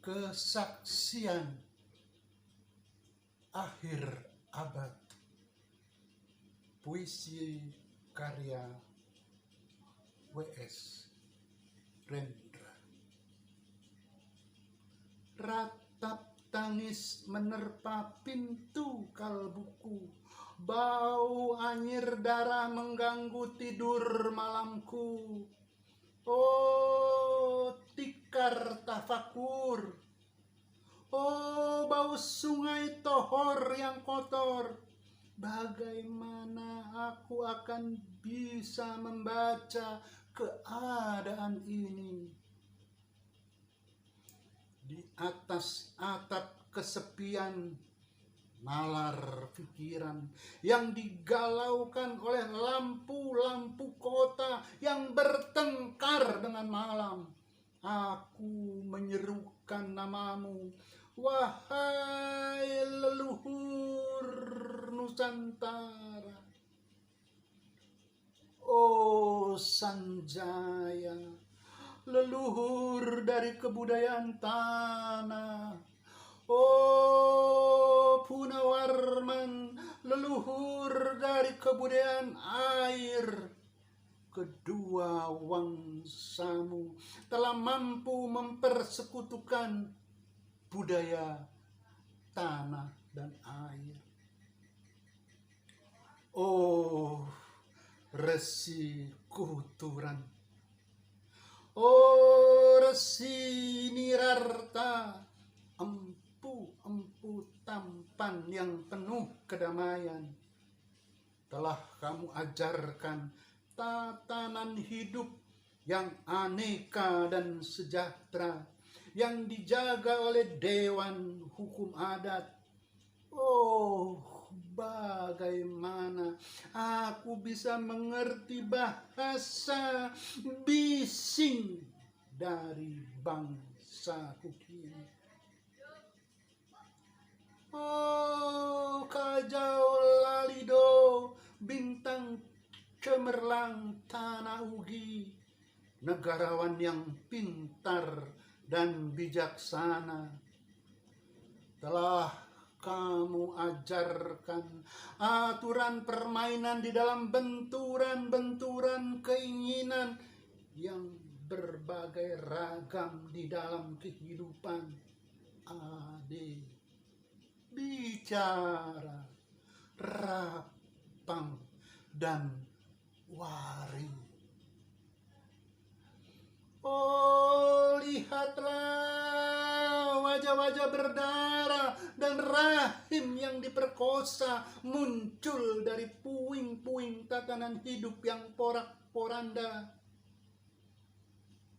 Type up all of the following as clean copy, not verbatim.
Kesaksian akhir abad. Puisi karya W.S. Rendra. Ratap tangis menerpa pintu kalbuku, bau anyir darah mengganggu tidur malamku. Oh, tikar tafakur, oh bau sungai Tohor yang kotor. Bagaimana aku akan bisa membaca keadaan ini? Di atas atap kesepian nalar pikiran yang digalaukan oleh lampu-lampu kota yang bertengkar dengan malam. Aku menyerukan namamu, wahai leluhur Nusantara. Oh Sanjaya, leluhur dari kebudayaan tanah. Oh Punawarman, leluhur dari kebudayaan air. Kedua wangsamu telah mampu mempersekutukan budaya tanah dan air. Oh Resi Kuturan, oh Resi Nirarta, empu tampan yang penuh kedamaian. Telah kamu ajarkan tatanan hidup yang aneka dan sejahtera, yang dijaga oleh Dewan Hukum Adat. Oh, bagaimana aku bisa mengerti bahasa bising dari bangsaku kini? Oh, Kajau Lalido, bintang cemerlang tanah Ugi, negarawan yang pintar dan bijaksana. Telah kamu ajarkan aturan permainan di dalam benturan-benturan keinginan yang berbagai ragam di dalam kehidupan. Ade, bicara, rapang, dan wari. Oh, lihatlah wajah-wajah berdarah dan rahim yang diperkosa muncul dari puing-puing tatanan hidup yang porak-poranda.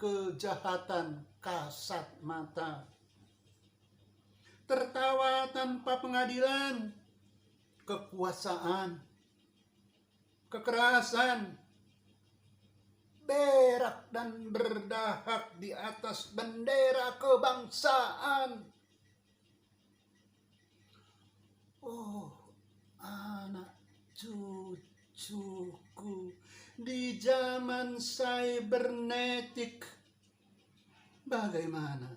Kejahatan kasat mata, tertawa tanpa pengadilan, kekuasaan, kekerasan, berak dan berdahak di atas bendera kebangsaan. Oh, anak cucuku, di zaman cybernetik, bagaimana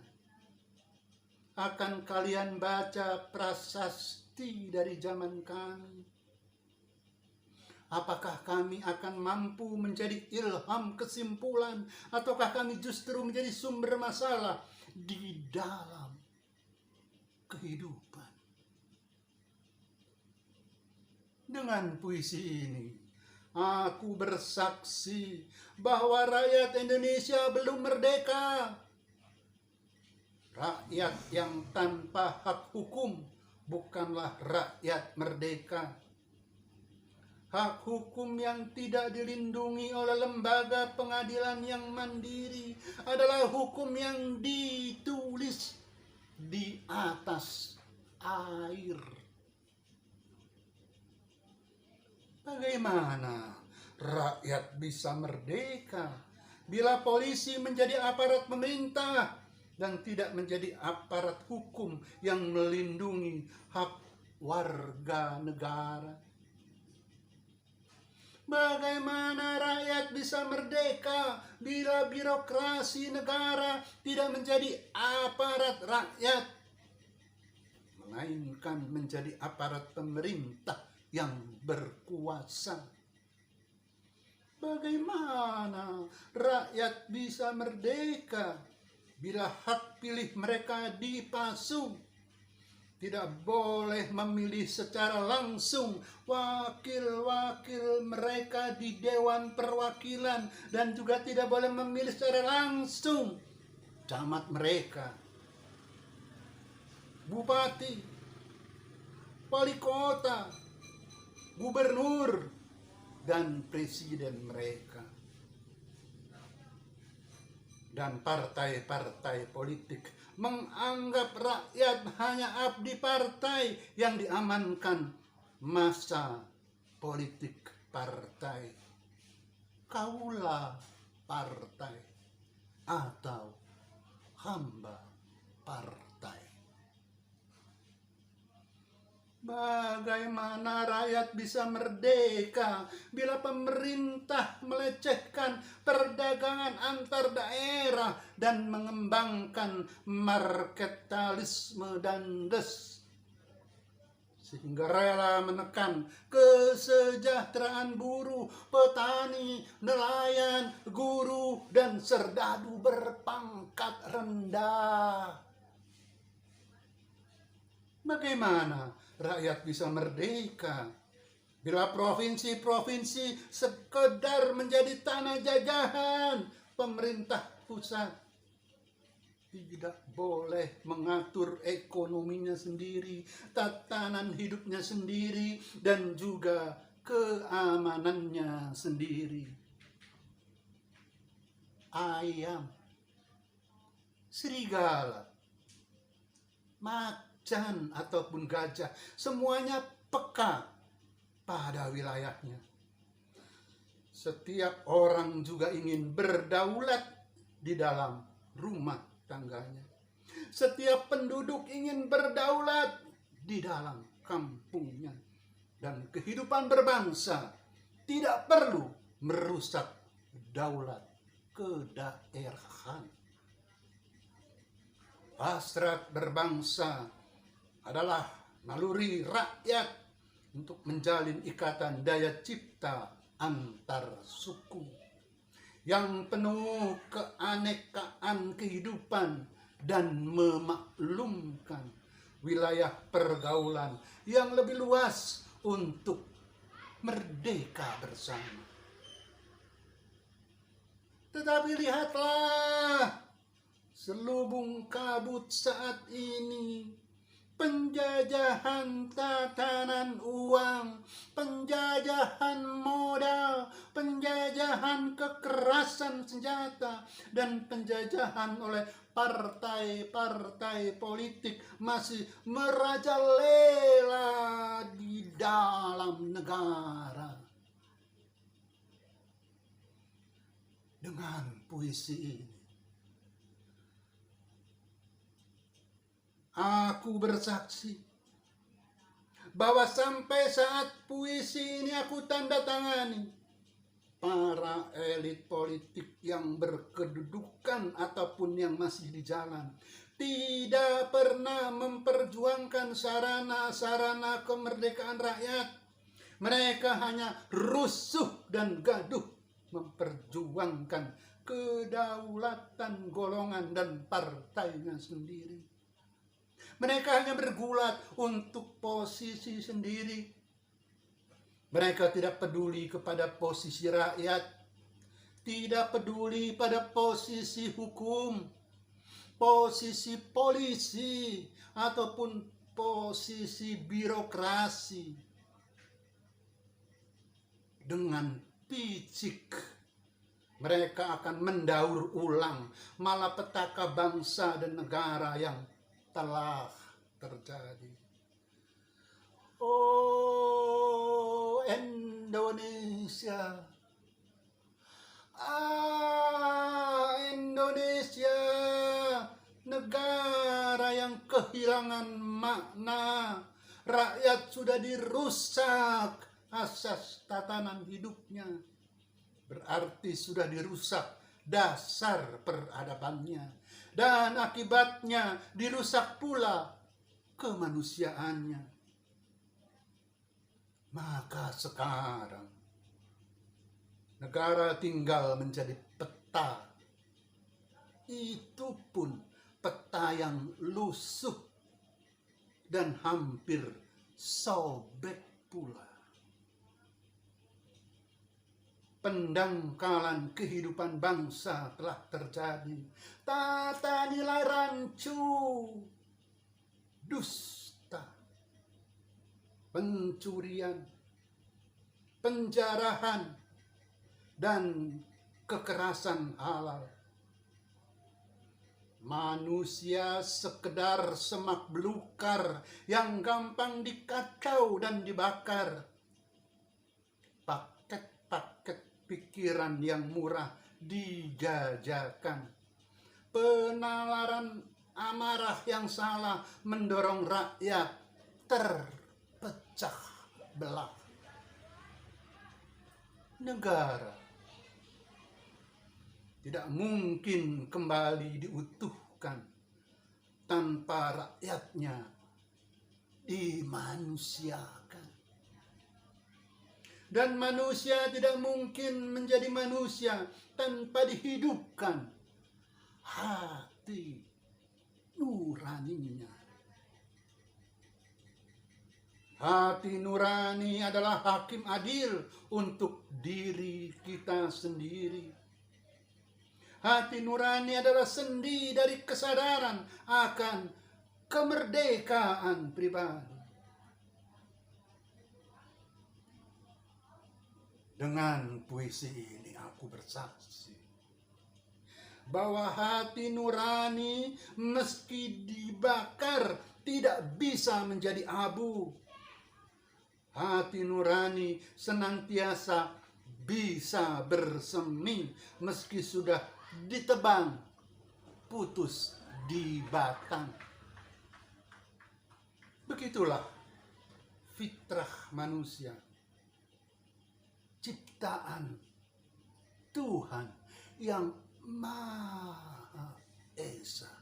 akan kalian baca prasasti dari zaman kami? Apakah kami akan mampu menjadi ilham kesimpulan, ataukah kami justru menjadi sumber masalah di dalam kehidupan? Dengan puisi ini, aku bersaksi bahwa rakyat Indonesia belum merdeka. Rakyat yang tanpa hak hukum bukanlah rakyat merdeka. Hak hukum yang tidak dilindungi oleh lembaga pengadilan yang mandiri adalah hukum yang ditulis di atas air. Bagaimana rakyat bisa merdeka bila polisi menjadi aparat pemerintah dan tidak menjadi aparat hukum yang melindungi hak warga negara? Bagaimana rakyat bisa merdeka bila birokrasi negara tidak menjadi aparat rakyat, melainkan menjadi aparat pemerintah yang berkuasa? Bagaimana rakyat bisa merdeka bila hak pilih mereka dipasung? Tidak boleh memilih secara langsung wakil-wakil mereka di Dewan Perwakilan, dan juga tidak boleh memilih secara langsung camat mereka, bupati, wali kota, gubernur, dan presiden mereka. Dan partai-partai politik menganggap rakyat hanya abdi partai yang diamankan masa politik partai. Kaulah partai atau hamba partai. Bagaimana rakyat bisa merdeka bila pemerintah melecehkan perdagangan antar daerah dan mengembangkan marketalisme dan sehingga rela menekan kesejahteraan buruh, petani, nelayan, guru, dan serdadu berpangkat rendah? Bagaimana rakyat bisa merdeka bila provinsi-provinsi sekedar menjadi tanah jajahan pemerintah pusat? Tidak boleh mengatur ekonominya sendiri, tatanan hidupnya sendiri, dan juga keamanannya sendiri. Ayam, serigala, macan ataupun gajah, semuanya peka pada wilayahnya. Setiap orang juga ingin berdaulat di dalam rumah tangganya. Setiap penduduk ingin berdaulat di dalam kampungnya. Dan kehidupan berbangsa tidak perlu merusak daulat kedaerahan. Hasrat berbangsa adalah naluri rakyat untuk menjalin ikatan daya cipta antar suku yang penuh keanekaan kehidupan dan memaklumkan wilayah pergaulan yang lebih luas untuk merdeka bersama. Tetapi lihatlah selubung kabut saat ini. Penjajahan tatanan uang, penjajahan modal, penjajahan kekerasan senjata, dan penjajahan oleh partai-partai politik masih merajalela di dalam negara. Dengan puisi ini, aku bersaksi bahwa sampai saat puisi ini aku tanda tangani, para elit politik yang berkedudukan ataupun yang masih di jalan tidak pernah memperjuangkan sarana-sarana kemerdekaan rakyat. Mereka hanya rusuh dan gaduh memperjuangkan kedaulatan golongan dan partainya sendiri. Mereka hanya bergulat untuk posisi sendiri. Mereka tidak peduli kepada posisi rakyat, tidak peduli pada posisi hukum, posisi polisi, ataupun posisi birokrasi. Dengan picik mereka akan mendaur ulang malapetaka bangsa dan negara yang telah terjadi. Oh Indonesia, Indonesia, negara yang kehilangan makna. Rakyat sudah dirusak asas tatanan hidupnya. Berarti sudah dirusak dasar peradabannya, dan akibatnya dirusak pula kemanusiaannya. Maka sekarang negara tinggal menjadi peta. Itu pun peta yang lusuh dan hampir sobek pula. Pendangkalan kehidupan bangsa telah terjadi. Tata nilai rancu, dusta, pencurian, penjarahan, dan kekerasan halal. Manusia sekedar semak belukar yang gampang dikacau dan dibakar. Paket-paket pikiran yang murah dijajakan. Penalaran amarah yang salah mendorong rakyat terpecah belah. Negara tidak mungkin kembali diutuhkan tanpa rakyatnya dimanusiakan. Dan manusia tidak mungkin menjadi manusia tanpa dihidupkan hati nuraninya. Hati nurani adalah hakim adil untuk diri kita sendiri. Hati nurani adalah sendi dari kesadaran akan kemerdekaan pribadi. Dengan puisi ini aku bersaksi bahwa hati nurani meski dibakar tidak bisa menjadi abu. Hati nurani senantiasa bisa bersemi meski sudah ditebang putus di batang. Begitulah fitrah manusia, ciptaan Tuhan yang Maha Esa.